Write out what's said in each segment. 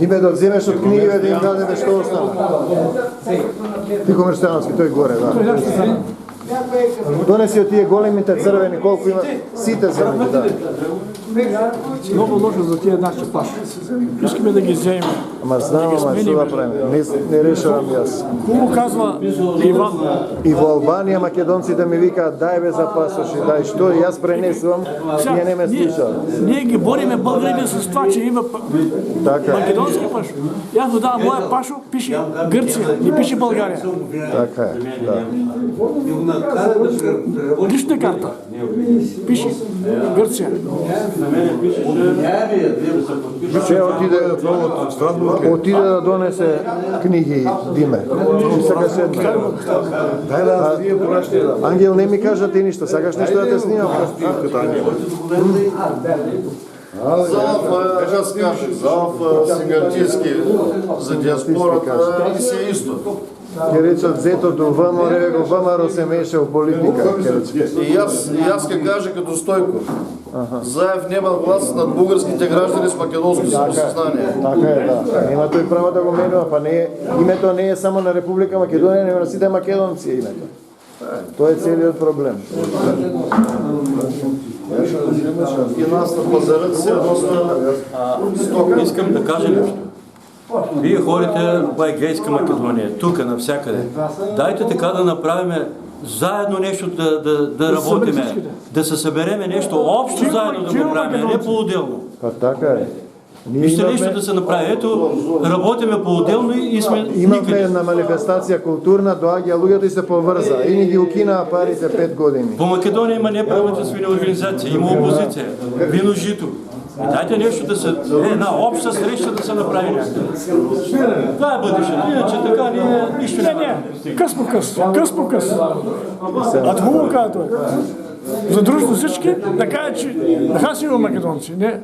Име да вземеш од книгиве да им дадеме што остана. Тихомир Стојановски, тој горе, да. Донеси од тие големите црвени, колку има, сите црвени, да. Много лошо за тие наши паши. Искаме да ги земеме. Ама знам, ама што да правиме? Не решавам јас. Кому казва Иван? И во Албанија македонците ми викаат дај бе за пасоши, дај што јас пренесувам, ние не ме слушаат. Ние ги бориме българите с това, че има македонски пашо. Јас му давам моја пашо, пише Грција, не пише Българија. Така е, да. Лична карта. Пише Грција. Се отиде да донесе книги Диме. Сакаше Ангел, не ми кажа ти ништо, сакаш нешто да те снимам? Жас каже, за сигартиски, за диаспората и се исто. Ке речат зетото ВМРО, го ВМРО се меша во политика. И јас ке кажа като Стојко. Заев нема власт над бугарските граждани с македонско самосознание. Така е, да. Нема тој право да го менува, па не името не е само на Република Македонија, него на сите македонци името. Тоа е целиот проблем. И нас на пазарът се доста Искам да кажа нещо. Вие ходите в Егейска Македония, тук, навсякъде. Дайте така да направим заедно нещо да работиме, да се събереме нещо общо заедно да го правим, не по-отделно. Па така е. Вижте нещо да се направи. Ето, работиме по-отделно и сме никъде. Имаме една манифестација културна, доаѓа луѓето и се поврза. И ни ги укинаа парите 5 години. По Македония има неправителствени организации, има опозиция, вино жито. И дайте нещо да се, една обща среща да се направи някъде. Това е бъдещето, иначе така ние нищо не правим. Къс по къс. А хубаво каза той. Задружно всички да кажат, че да си има македонци. Не.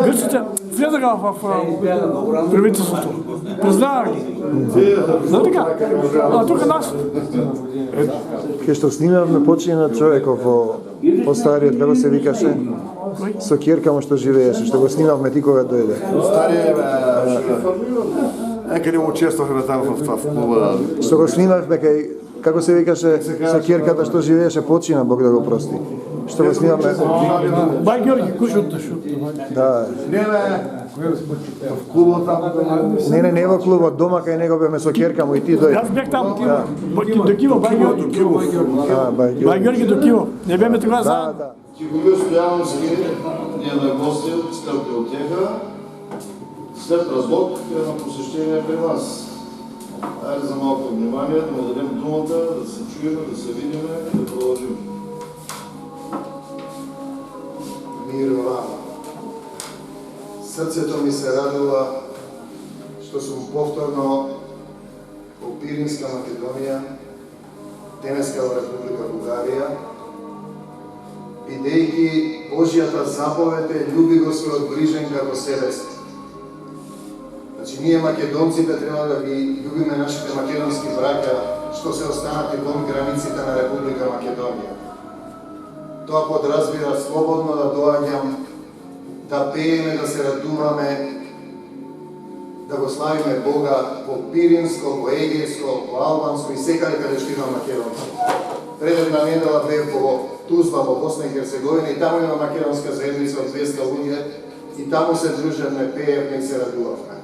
Гърците влезаха в правителството. Признава ги. За така. А тук нас. Ке што снимавме почина човеков во стариот, како се викаше? Со ќерка му што живееше, што го снимавме ти кога дојде. старие некаде му учествахме таму в клуба. Што го снимавме кај, како се викаше, со ќерката што живееше, почина, Бог да го прости. Што го снимавме? Бай Георги, кушот. Да. В клуба таму. Не во клубот, дома кај него беме со ќерка му и ти дојде. Аз бях там. До Киво, Бай Георги. Бай Георги до Киво. Не беме тогава заедно. Тихомир Стојановски ни е нагостил, скрпи от тях, след разлог на посещение при нас. Айде за малко внимание, да му дадем думата, да се чуем, да се видим и да продължим. Мир вам. Срцето ми се радува што сум повторно во Пиринска Македонија, денеска во Република Бугарија, бидејќи Божјата заповед е љуби го својот ближен како себе си. Значи, ние македонците треба да ги љубиме нашите македонски браќа што се останати вон границите на Република Македонија. Тоа подразбира слободно да доаѓам, да пееме, да се радуваме, да го славиме Бога во Пиринско, во Егејско, во Албанско и секаде каде што има македонци. Пред една недела бев во Тузла, во Босна и Херцеговина, и таму има македонска заедница од 200 луѓе, и таму се дружевме, пеевме и се радувавме.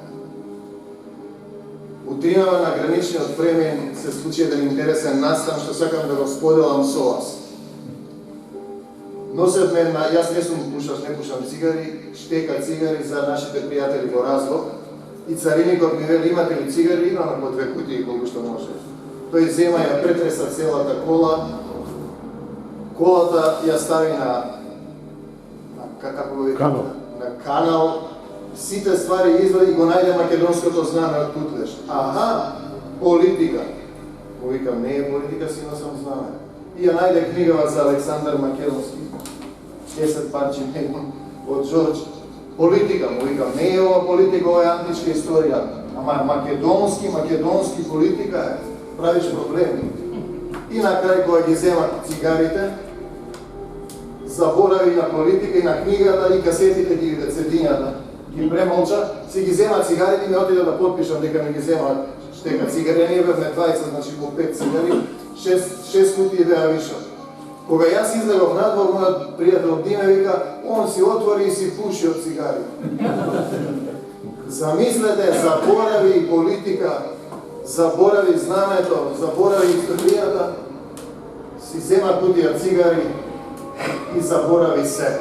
Утринава на граничниот премин се случи еден интересен настан што сакам да го споделам со вас. Носевме на, јас не сум пушаш, не пушам цигари, штека цигари за нашите пријатели во Разлог, и цариникот ми вели, имате ли цигари? Имаме по 2 кутии колку што може. Тој зема ја претреса целата кола, колата ја стави како го Канал. на канал, сите ствари извади и го најде македонското знаме од Кутлеш. Аха, политика. Му викам, не е политика, си носам знаме. И ја најде книгава за Александар Македонски. 10 парчи негон од Джордж. Политика, му викам, не е ова политика, ова е античка историја. Ама македонски политика е. Правиш проблеми. И на крај, кога ги земат цигарите, заборави на политика и на книгата и касетите ги CD-њата. Ги премолча, си ги зема цигарите и ме отида да подпишам дека не ги зема штека цигари. Ние бевме 20, значи по 5 цигари, 6 кутии беа више. Кога јас излегов надвор, мојот пријател Диме вика, он си отвори и си пуши од цигари. Замислете, заборави политика, заборави знамето, заборави историјата, си зема кутија цигари и заборави се.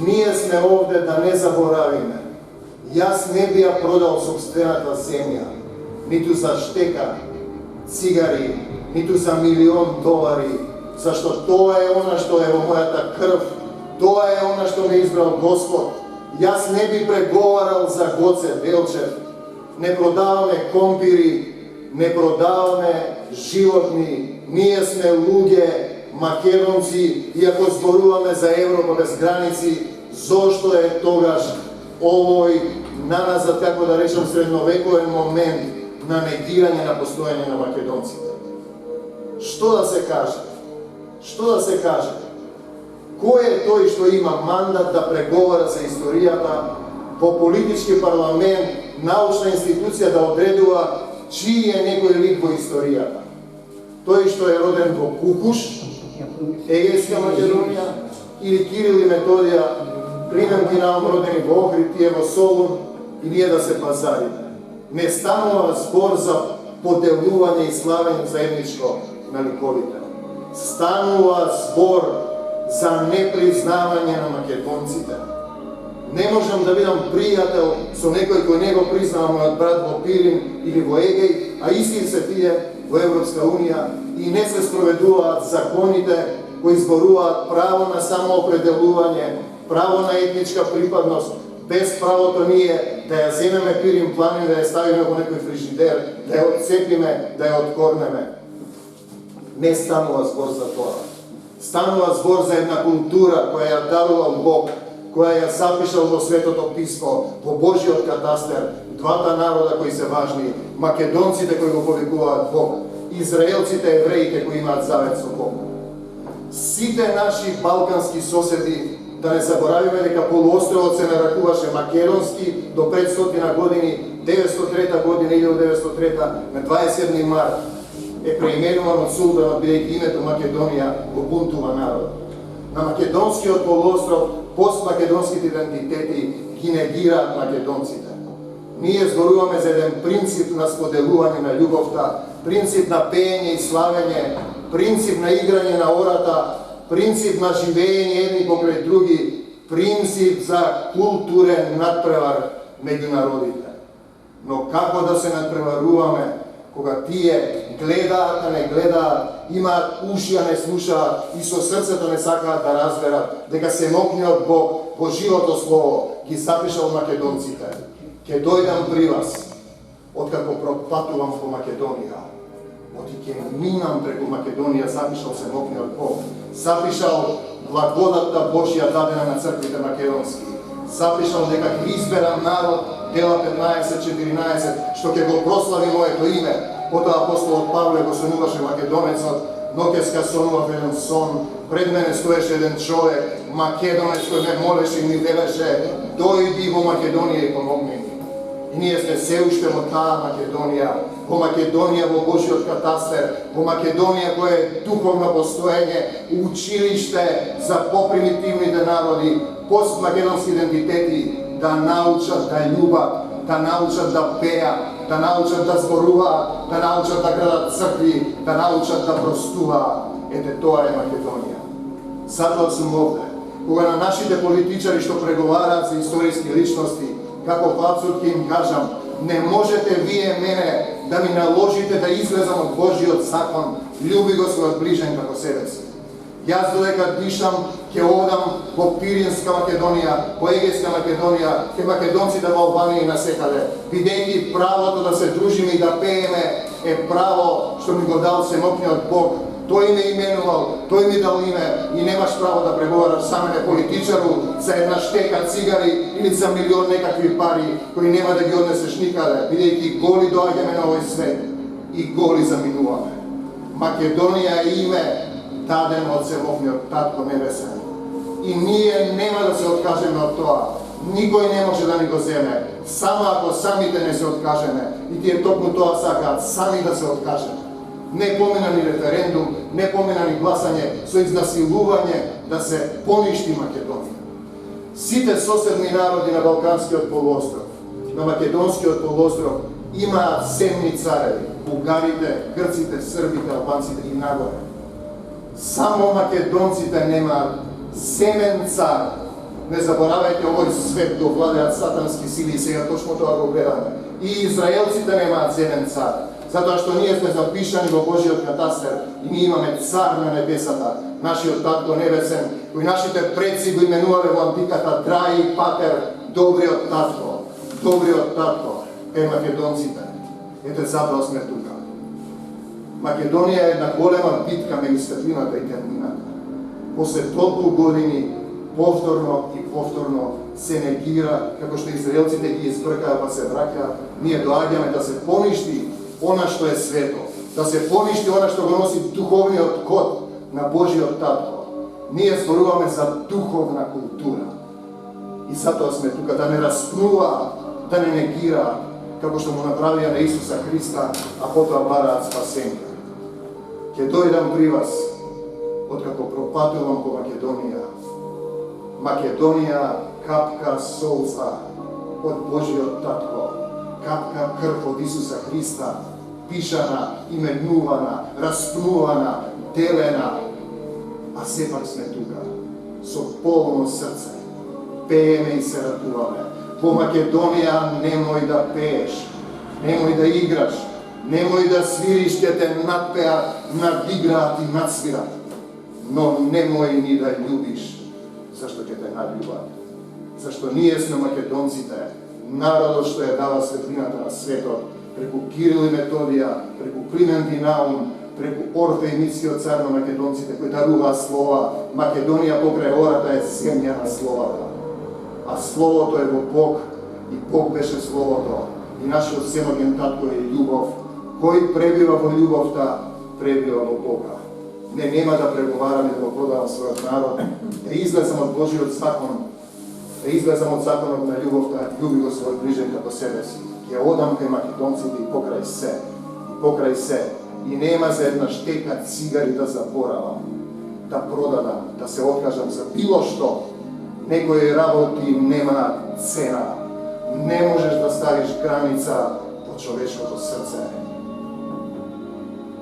Ние сме овде да не заборавиме. Јас не би ја продал собствената земја, ниту за штека, цигари, ниту за $1.000.000, зашто тоа е она што е во мојата крв, тоа е она што ме избрал Господ. Јас не би преговарал за Гоце Делчев. Не продаваме компири, не продаваме животни. Ние сме луѓе, македонци, и ако зборуваме за Европа без граници, зошто е тогаш овој наназад, како да речем, средновековен момент на негирање на постојање на македонците? Што да се каже? Што да се каже? Кој е тој што има мандат да преговара за историјата по политички парламент, научна институција да одредува чиј е некој лик во историјата? Тој што е роден во Кукуш, Егејска Македонија, или Кирил и Методија, примерки нам родени во Охрид, тие во Солун, и ние да се пазариме. Не станува збор за поделување и славење заедничко на ликовите. Станува збор за непризнавање на македонците. Не можам да бидам пријател со некој кој не го признава мојот брат во Пирин или во Егеј, а исти се тие во Европска Унија и не се спроведуваат законите кои зборуваат право на самоопределување, право на етничка припадност, без правото ние да ја земеме Пирин планин, да ја ставиме во некој фрижидер, да ја отцепиме, да ја откорнеме. Не станува збор за тоа. Станува збор за една култура која ја дарувал Бог, која ја запишал во Светото Писмо, во Божиот катастер, двата народа кои се важни, македонците кои го повикуваат Бог, израелците, евреите кои имаат завет со Бог. Сите наши балкански соседи, да не заборавиме дека полуостровот се нарекуваше македонски до 500 години, 903 година, 1903 на 27 март е преименуван од султанот, бидејќи името Македонија го бунтува народ. На македонскиот полуостров постмакедонските идентитети ги негираат македонците. Ние зборуваме за еден принцип на споделување на љубовта, принцип на пеење и славење, принцип на играње на ората, принцип на живеење едни покрај други, принцип за културен надпревар меѓу народите. Но како да се надпреваруваме кога тие гледаат, а не гледаат, имаат уши, а не слушаат и со срцето не сакаат да разберат дека семокниот Бог во живото слово ги запишал македонците. Ке дојдам при вас, откако пропатувам по Македонија. Оти ке минам преку Македонија, запишал семокниот Бог. Запишал благодатта Божја дадена на црквите македонски. Запишал дека ќе изберам народ, дела 15-14, што ќе го прослави моето име. Потоа апостолот Павле го сонуваше македонецот, ноќеска сонував еден сон, пред мене стоеше еден човек, македонец кој ме молеше и ми велеше, дојди во Македонија и помогни ми. И ние сме се уште во таа Македонија, во Божиот катастер, во Македонија која е духовно постоење, училиште за попримитивните народи, постмакедонски идентитети, да научат да љубат, да научат да пеат, да научат да зборуваат, да научат да градат цркви, да научат да простуваат. Ете, тоа е Македонија. Затоа сум овде. Кога на нашите политичари што преговараат за историски личности, како Вацут ќе им кажам, не можете вие мене да ми наложите да излезам од Божиот закон, љуби го својот ближен како себе си. Јас додека дишам, ќе одам во Пиринска Македонија, во Егејска Македонија, ке македонците во Албанија и насекаде, бидејќи правото да се дружиме и да пееме е право што ми го дал Семокниот Бог. Тој ме именувал, тој ми дал име и немаш право да преговараш со мене политичару за една штека цигари или за милион некакви пари кои нема да ги однесеш никаде, бидејќи голи доаѓаме на овој свет и голи заминуваме. Македонија е име дадено од Семокниот Татко Небесен. И ние нема да се откажеме од тоа. Никој не може да ни го земе, само ако самите не се откажеме. И тие токму тоа сакаат, сами да се откажеме. Не помина ни референдум, не помина ни гласање со изнасилување да се поништи Македонија. Сите соседни народи на Балканскиот полуостров, на Македонскиот полуостров, имаат земни цареви. Бугарите, грците, србите, албанците и нагоре. Само македонците немаат земен цар. Не заборавајте, овој свет го владеат сатански сили и сега точно тоа го гледаме. И израелците немаат земен цар. Затоа што ние сме запишани во Божиот катастер и ние имаме цар на небесата, нашиот Татко Небесен, кој нашите предци го именувале во антиката Драи Патер, добриот татко. Добриот татко е македонците. Ете затоа сме тука. Македонија е една голема битка меѓу светлината и темнината. После толку години повторно и повторно се негира, како што израелците ги избркаа па се враќаат, ние доаѓаме да се поништи она што е свето, да се поништи она што го носи духовниот код на Божиот Татко. Ние зборуваме за духовна култура. И затоа сме тука да не распнува, да не негира, како што му направија на Исуса Христа, а потоа бараат спасение. Ќе дојдам при вас, откако пропатувам по Македонија. Македонија капка солза од Божиот Татко, капка крв од Исуса Христа, пишана, именувана, распнувана, делена, а сепак сме тука, со полно срце, пееме и се радуваме. По Македонија немој да пееш, немој да играш, немој да свириш, ќе те надпеат, надиграат и надсвират, но немој ни да љубиш, зашто ќе те наљубат. Зашто ние сме македонците, народот што ја дава светлината на светот, преку Кирил и Методија, преку Климент и Наум, преку Орфе и Мицкиот цар на македонците, кои даруваа слова. Македонија покрај ората е земја на словата. А Словото е во Бог, и Бог беше Словото. И нашиот семоген татко е љубов. Кој пребива во љубовта, пребива во Бога. Не, нема да преговараме да го продавам својот народ, да излезам од Божиот закон, да излезам од законот на љубовта, љуби го својот ближен како себе си. Ќе одам кај македонците и покрај се. И нема за една штека цигари да заборавам, да продадам, да се откажам за било што. Некои работи нема цена. Не можеш да ставиш граница во човечкото срце.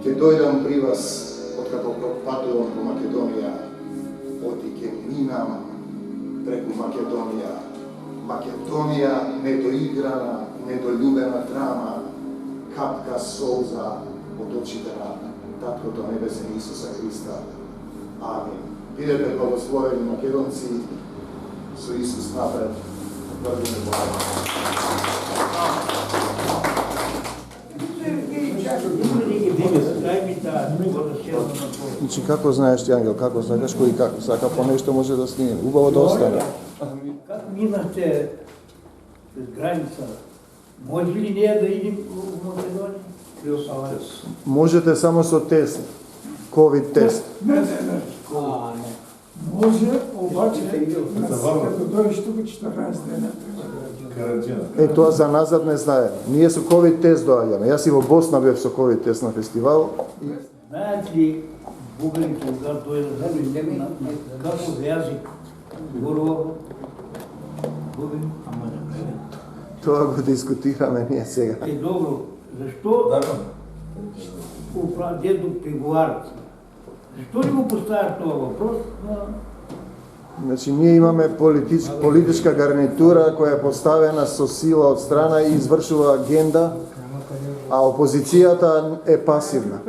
Ќе дојдам при вас, откако пропатувам по Македонија, оти ќе минам преку Македонија. Македонија недоиграна, недолюбена драма, капка солза од очите на Таткото Небесен Исуса Христа. Амин. Бидете благословени македонци, со Исус напред. Врвиме Бога. Значи, како знаеш ти, Ангел, како сакаш, кој како сака по нешто може да сниме. Убаво да остане. Как минахте през граница, може ли ние да идем в Македонија? Можете само со тест, ковид тест. Не. Може, обаче, като дойдеш тук 14 дена. Е, тоа за назад не знае. Ние со ковид тест доаѓаме. Јас и во Босна бев со ковид тест на фестивал. Знаят ли бугарите, когато дойдат на каков язик говорува бугари? Тоа го дискутираме ние сега. Е, добро. Защо дедо преговарат? Защо ли го поставят това въпрос? Значи, ние имаме политичка гарнитура која е поставена со сила од страна и извршува агенда, а опозицијата е пасивна.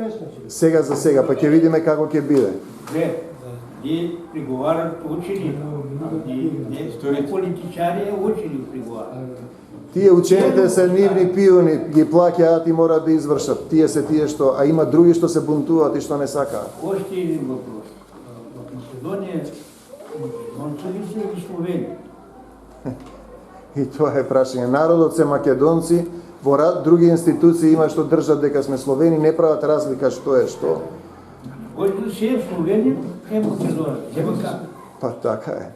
Сега за сега, па ќе видиме како ќе биде. Ние приговарят учени, не политичари, учени приговарят. Тие учените се нивни пиони, ги плаќаат и мораат да извршат. Тие се тие што, а има други што се бунтуваат и што не сакаат. Още един въпрос. В Македония македонци са и словени. И тоа е прашање. Народот се македонци, во други институции има што држат дека сме словени, не прават разлика што е што. Който си е словенин, е македонец. Нема как. Па така е.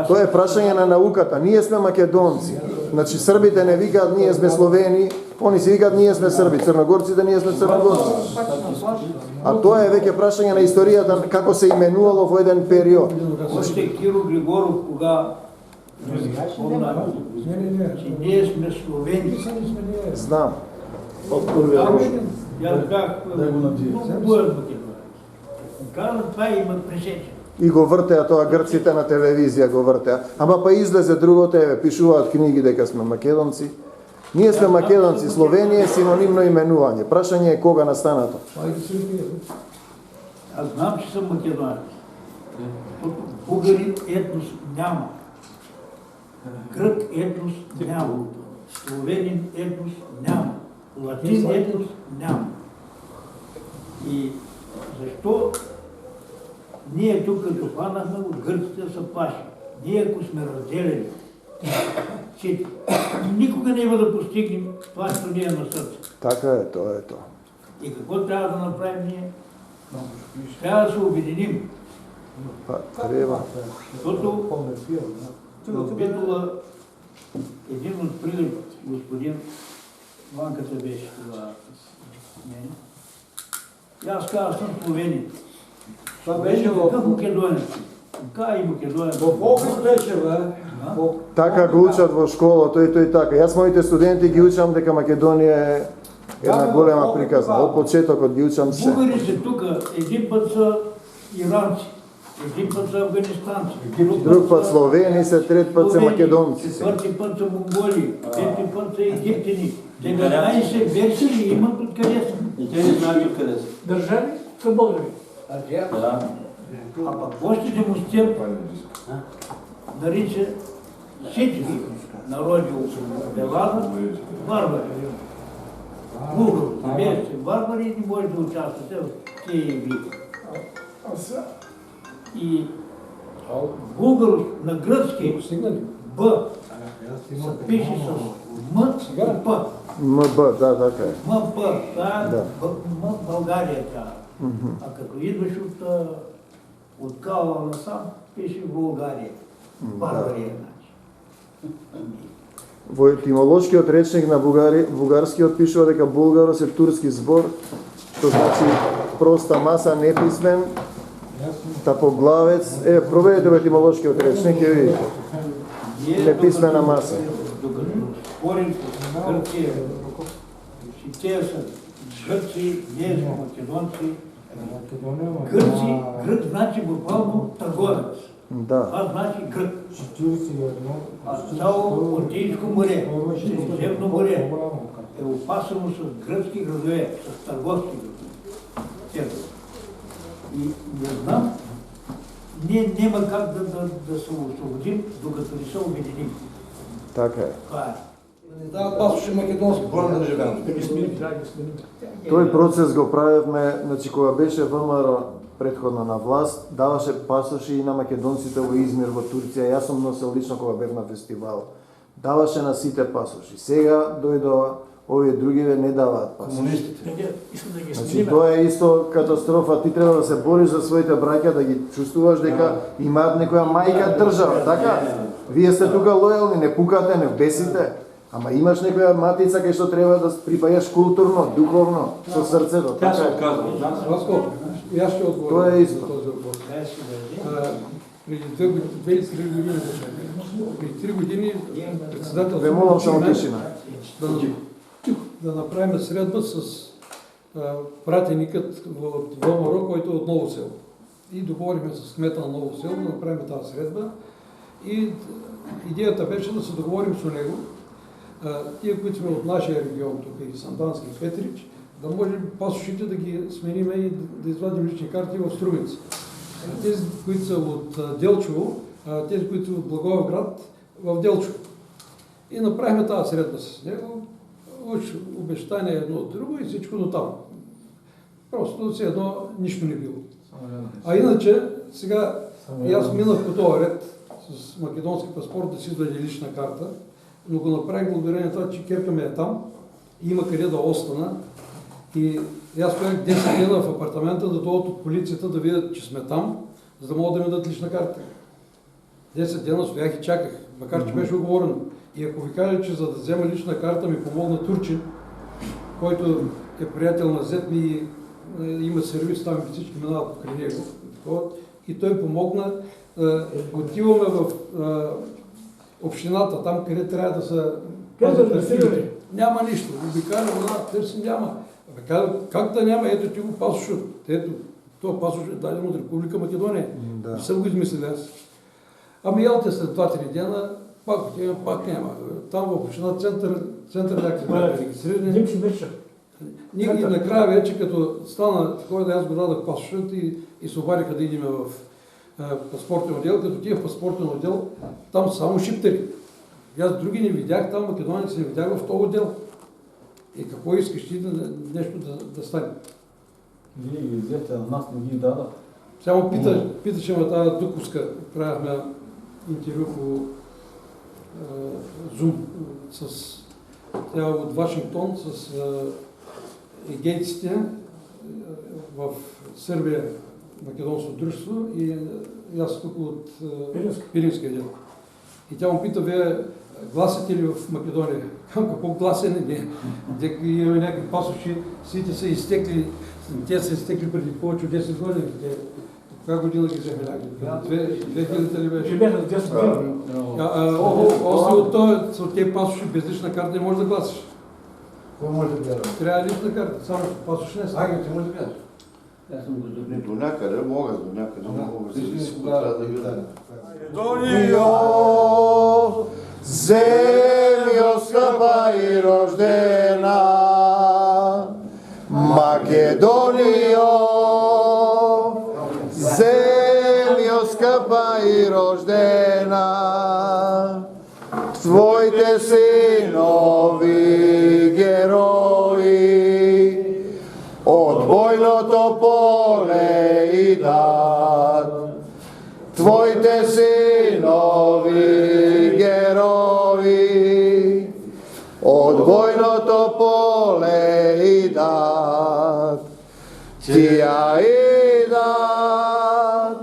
Тоа е прашање на науката. Ние сме македонци. Значи србите не викаат ние сме словени, они си викаат ние сме срби, црногорците ние сме црногорци. А тоа е веќе прашање на историјата како се именувало во еден период. Още Киро Григоров, кога спомна, че ние сме словени. Знам. Аз бях много боен македонец. Казвам, това имат пресечен. И го вртеа тоа грците на телевизија го вртеа. Ама па излезе другото, еве, пишуваат книги дека сме македонци. Ние сме македонци, Словенија е синонимно именување. Прашање е кога настана тоа. Аз знам, че съм македонец. Българин етнос няма. Грък етнос няма. Словенин етнос няма. Латин етнос няма. И защо ние тук като хванахме от гърците са плаши? Ние ако сме разделени, че никога не има да постигнем това, което ние на сърце. Така е, тоа е тоа. И какво трябва да направим ние? Трябва да се обединим. Па, треба. Защото в Битола един от прилив, господин Ванката беше тогава с мен. И аз казах, съм словенин. Това беше какъв македонец. Така и македонец. Во Охрид беше, бе. Така го учат во школа, тој така. Јас моите студенти ги учам дека Македонија е една голема приказна. Од почетокот ги учам се. Бугарите тук един път са иранци, един път са афганистанци, Друг пат словени се, трет пат се македонци. четвърти път са монголи, пети път са египтяни. 19 версии имат откъде са. И те не знаят откъде са. Държави са българи. Да. А пък още демонстрир нарича всички народи от Белаза варвари. Българите, вие сте варвари и не може да участвате в тези игри. И българ на гръцки Б се пише с М и П. МБ, да, така е. МП, това е Да. М България тя. А като идваш от Кала насам, пише България. Барбария, значи. Во етимолошкиот речник на бугарскиот пишува дека булгарос е турски збор, што значи проста маса, неписмен, тапоглавец. Проверете во етимолошкиот речник, ќе видите. Неписмена маса. Докато спорим с Гърция, и те са гърци, ние сме македонци. Грък значи буквално търговец. Да. Това значи грък. А цяло Балтийско море, Средиземно море е опасено с гръцки градове, с търговски градове. И не знам, ние няма как да се освободим, докато не се обединим. Така е. Това е. Не дават пасоше македонски, болен да живеем. Тој процес го правевме, значи кога беше ВМРО претходно на власт, даваше пасоши и на македонците во Измир во Турција. Јас сум носел лично кога бев на фестивал. Даваше на сите пасоши. Сега дојдоа овие другиве не даваат пасоши. Комунистите. Значи тоа е исто катастрофа. Ти треба да се бориш за своите браќа, да ги чувствуваш дека имаат некоја мајка држава, така? Вие сте тука лојални, не пукате, не бесите. Ама имаш некоја матица кај што треба да припаѓаш културно, духовно, со срцето. Тя се Така е. отказва. Васко, и аз ще отговоря Тоа е исто. на този въпрос. Преди 2 или 3 години, преди 3 години председател Ве молам само тишина. да направим средба с пратеникът от ВМРО, който е от Ново село. И договорихме с кмета на Ново село да направим тази средба. И идеята беше да се договорим с него, тия, които сме от нашия регион, тук и Сандански и Петрич, да можем пасошите да ги смениме и да извадим лични карти в Струмица. тези, които са от Делчево, тези, които са от Благоевград, в Делчево. И направихме тази средба с него. Уж обещание едно от друго и всичко до там. Просто все едно нищо не било. А иначе, сега и аз минах по този ред с македонски паспорт да си даде лична карта, но го направих благодарение на това, че керка ми е там и има къде да остана. И аз стоях 10 дена в апартамента да дойдат от полицията да видят, че сме там, за да могат да ми дадат лична карта. 10 дена стоях и чаках, макар че беше оговорено. И ако ви кажа, че за да взема лична карта ми помогна турчин, който е приятел на зет ми и има сервис, там и всички минават покрай него. И той помогна. Отиваме в общината, там къде трябва да са архивите. Няма нищо. Обикаля вода, търсим, няма. Как да няма? Ето ти го пасошът. Ето, това пасош е даден от Република Македония. Не съм го измислил аз. Ами елте след 2-3 дена, пак отивам, пак няма. Там в община център някакви бяха регистрирани. И накрая вече, като стана такова, да аз го дадах пасошът и се обадиха да идем в паспортен отдел, като тия в паспортен отдел, там само шиптери. Аз други не видях, там македонеци не видях в този отдел. И какво искаш ти нещо да стане? Вие ги взете, а нас не ги дада. Само питаше ме тази Дуковска, правихме интервю по Zoom с тя от Вашингтон, с егейците в Сърбия, македонско дружество и аз тук от Пиринския дел. И тя му пита, вие гласите ли в Македония? Какво гласене? Не. Дека имаме някакви пасоши, сите са изтекли, те са изтекли преди повече от 10 години. Коя година ги вземе някакви? 2000 ли беше? Бяха 10 години. Още от тези пасоши без лична карта не можеш да гласиш. Какво може да гледа? Трябва лична карта, само пасош не са. Агент, ти може да гледаш? До някъде могат, до някъде могат. Зависи какво трябва да видят. Македонио, землjo skapa i roždena, Македонио, землjo skapa i roždena, Твоите синови герои от бойното поле идат. Твоите синови герои от бойното поле идат. Тия идат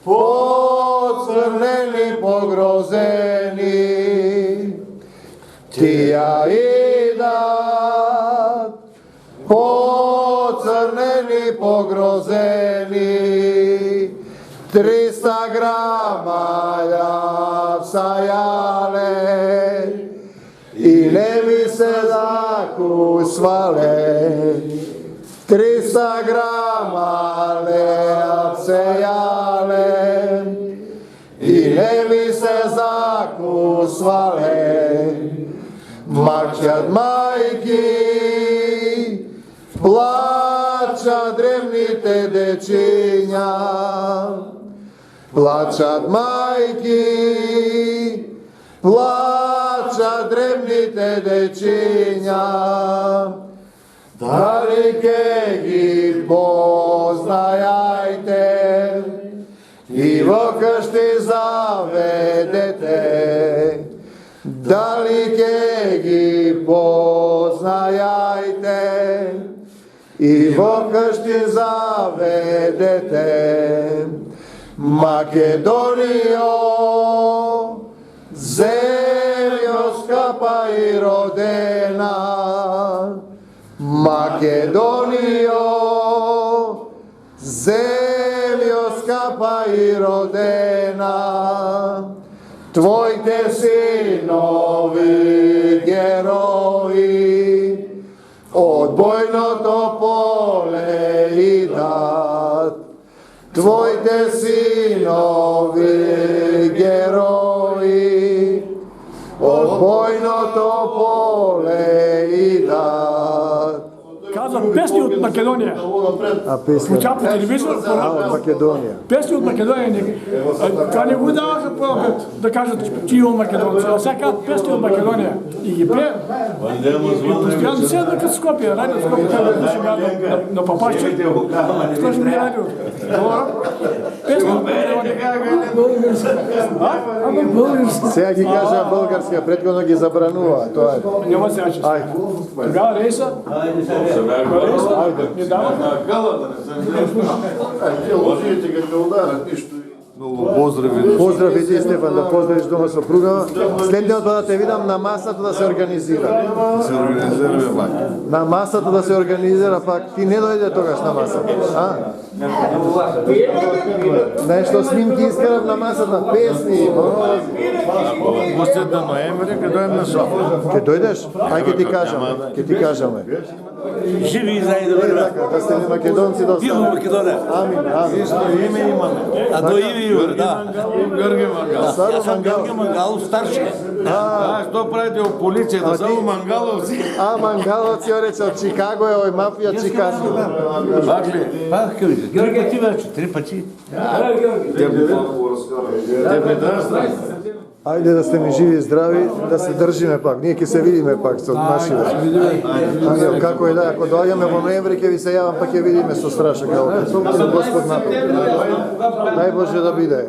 поцърнени, погрозени. Тия идат поцърнени, погрозени. 300 грама ляв са яле и не ми се закусвале. 300 грама ляв се яле и не ми се закусвале. Мачат майки, плачат древните дечиња. Плачат майки, плачат древните дечиња. Дали ке ги познајајте и во къщи заведете. Дали ке ги познајајте и во къщи заведете. Македонио, землjo skapa i rodena. Македонио, землjo skapa i rodena. Твоите синови герои от бойното поле идат. Твоите синови герои от бойното поле идат. за песни од Македонија. А песни? Тя по телевизор, Од Македонија. песни од Македонија. Тоа не го даваха поопет да кажат тие од Македонци, а сега песни од Македонија. И ги пеат. И постојано седна кај Скопје, радио Скопје, да се на папашче. Што ще ми радио? Песни од Македонија. Сега ги кажа българска, претходно ги забранува, тоа е. Нема се начи. Тогава рейса, не даваха. Те лъжите като ударат, нищо. Много поздрави. Поздрави ти, Стефан, да поздравиш дома сопруга. Следниот да те видам на масата да се организира. Се организираме пак. На масата да се организира пак. Ти не дојде тогаш на масата, а? Нешто снимки искарав на масата, песни, Гостят на ноември, като дојдем на София. Ке дојдеш? Ај ке ти кажаме. Живи и здрави да бъдем. Да сте македонци да Пилно останат. Македония. Амин, амин. Име имаме. А до име имаме, да. Георги Мангал. Само Аз съм Мангал. Георги Мангалов, старши. А, що правите от полицията? Само мангаловци. А, Мангаловци рече од Чикаго е, ој мафија Чикаго. Пак ли? Пак ке видиш. Георги пъти вече, 3 пъти. Тебе да, Ајде да сте ми живи и здрави, да се држиме пак. Ние ќе се видиме пак со нашите. Ангел, како е да, ако доаѓаме во ноември ќе ви се јавам, па ќе видиме со страша како Господ направи. Дај Боже да биде.